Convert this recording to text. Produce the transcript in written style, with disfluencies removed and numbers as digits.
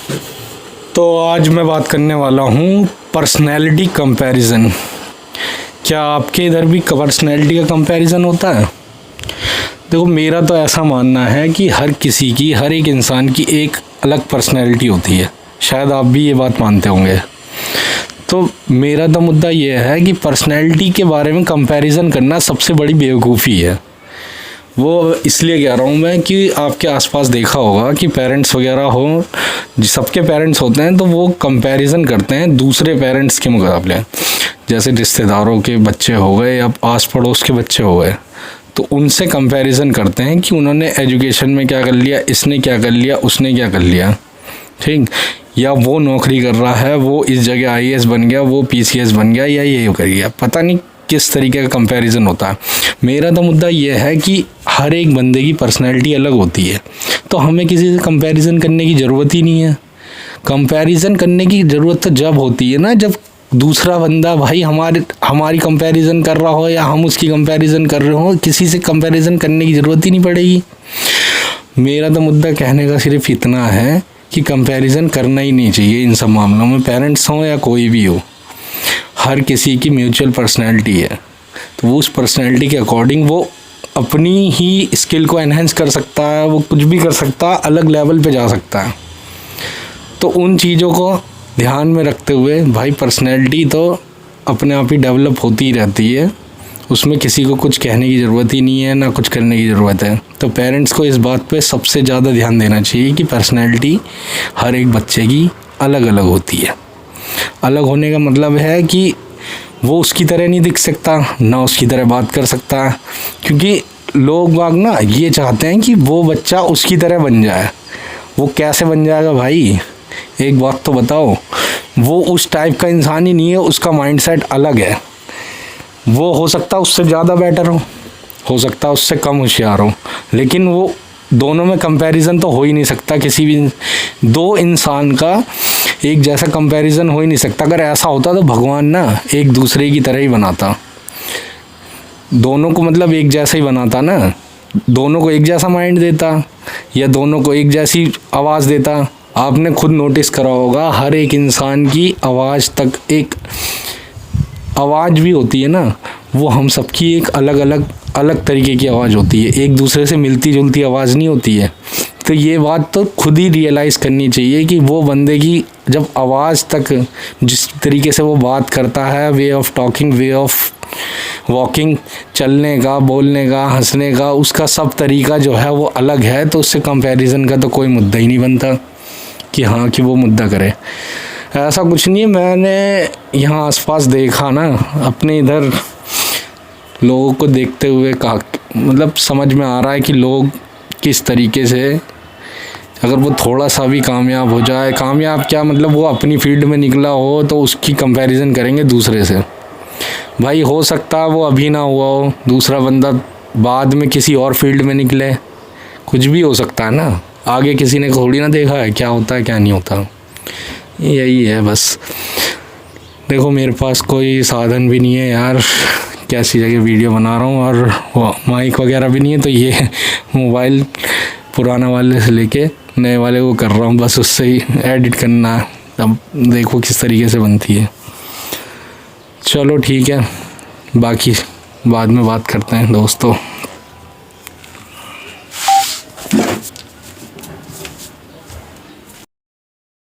तो आज मैं बात करने वाला हूँ पर्सनैलिटी कंपैरिजन। क्या आपके इधर भी पर्सनैलिटी का कंपैरिजन होता है? देखो, मेरा तो ऐसा मानना है कि हर किसी की, हर एक इंसान की एक अलग पर्सनैलिटी होती है। शायद आप भी ये बात मानते होंगे। तो मेरा तो मुद्दा ये है कि पर्सनैलिटी के बारे में कंपैरिजन करना सबसे बड़ी बेवकूफ़ी है। वो इसलिए कह रहा हूँ मैं कि आपके आसपास देखा होगा कि पेरेंट्स वगैरह हो, सबके पेरेंट्स होते हैं तो वो कंपैरिजन करते हैं दूसरे पेरेंट्स के मुकाबले। जैसे रिश्तेदारों के बच्चे हो गए या आस पड़ोस के बच्चे हो गए, तो उनसे कंपैरिजन करते हैं कि उन्होंने एजुकेशन में क्या कर लिया, इसने क्या कर लिया, उसने क्या कर लिया, ठीक। या वो नौकरी कर रहा है, वो इस जगह आईएएस बन गया, वो पीसीएस बन गया, या ये कर गया। पता नहीं किस तरीके का कंपैरिजन होता है। मेरा तो मुद्दा ये है कि हर एक बंदे की पर्सनैलिटी अलग होती है, तो हमें किसी से कंपैरिजन करने की ज़रूरत ही नहीं है। कंपैरिजन करने की ज़रूरत तो जब होती है ना, जब दूसरा बंदा भाई हमारी कंपैरिजन कर रहा हो या हम उसकी कंपैरिजन कर रहे हो। किसी से कंपैरिजन करने की ज़रूरत ही नहीं पड़ेगी। मेरा तो मुद्दा कहने का सिर्फ इतना है कि कंपैरिजन करना ही नहीं चाहिए इन सब मामलों में, पेरेंट्स हों या कोई भी हो। हर किसी की म्यूचुअल पर्सनैलिटी है, तो उस पर्सनैलिटी के अकॉर्डिंग वो अपनी ही स्किल को एनहेंस कर सकता है, वो कुछ भी कर सकता है, अलग लेवल पे जा सकता है। तो उन चीज़ों को ध्यान में रखते हुए भाई पर्सनैलिटी तो अपने आप ही डेवलप होती ही रहती है, उसमें किसी को कुछ कहने की ज़रूरत ही नहीं है, ना कुछ करने की ज़रूरत है। तो पेरेंट्स को इस बात पे सबसे ज़्यादा ध्यान देना चाहिए कि पर्सनैलिटी हर एक बच्चे की अलग अलग होती है। अलग होने का मतलब है कि वो उसकी तरह नहीं दिख सकता, ना उसकी तरह बात कर सकता, क्योंकि लोग बाग ना ये चाहते हैं कि वो बच्चा उसकी तरह बन जाए। वो कैसे बन जाएगा भाई? एक बात तो बताओ, वो उस टाइप का इंसान ही नहीं है, उसका माइंडसेट अलग है। वो हो सकता है उससे ज़्यादा बेटर हो सकता है उससे कम होशियार हो, लेकिन वो दोनों में कंपैरिजन तो हो ही नहीं सकता। किसी भी दो इंसान का एक जैसा कंपैरिजन हो ही नहीं सकता। अगर ऐसा होता तो भगवान ना एक दूसरे की तरह ही बनाता, दोनों को मतलब एक जैसा ही बनाता ना, दोनों को एक जैसा माइंड देता या दोनों को एक जैसी आवाज़ देता। आपने खुद नोटिस करा होगा, हर एक इंसान की आवाज़ तक एक आवाज़ भी होती है ना, वो हम सबकी एक अलग तरीके की आवाज़ होती है, एक दूसरे से मिलती जुलती आवाज़ नहीं होती है। तो ये बात तो खुद ही रियलाइज़ करनी चाहिए कि वो बंदे की जब आवाज़ तक, जिस तरीके से वो बात करता है, way of talking, way of walking, चलने का, बोलने का, हंसने का, उसका सब तरीका जो है वो अलग है। तो उससे कंपैरिजन का तो कोई मुद्दा ही नहीं बनता कि हाँ कि वो मुद्दा करे। ऐसा कुछ नहीं है। मैंने यहाँ आसपास देखा ना, अपने इधर लोगों को देखते हुए मतलब समझ में आ रहा है कि लोग किस तरीके से, अगर वो थोड़ा सा भी कामयाब हो जाए, कामयाब क्या मतलब वो अपनी फील्ड में निकला हो, तो उसकी कंपैरिजन करेंगे दूसरे से। भाई हो सकता है वो अभी ना हुआ हो, दूसरा बंदा बाद में किसी और फील्ड में निकले, कुछ भी हो सकता है ना। आगे किसी ने थोड़ी ना देखा है क्या होता है क्या नहीं होता। यही है बस। देखो, मेरे पास कोई साधन भी नहीं है यार, कैसी जगह वीडियो बना रहा हूँ, और माइक वगैरह भी नहीं है, तो ये मोबाइल पुराना वाले से लेके नए वाले को कर रहा हूँ, बस उससे ही एडिट करना है। अब देखो किस तरीके से बनती है। चलो ठीक है, बाकी बाद में बात करते हैं दोस्तों।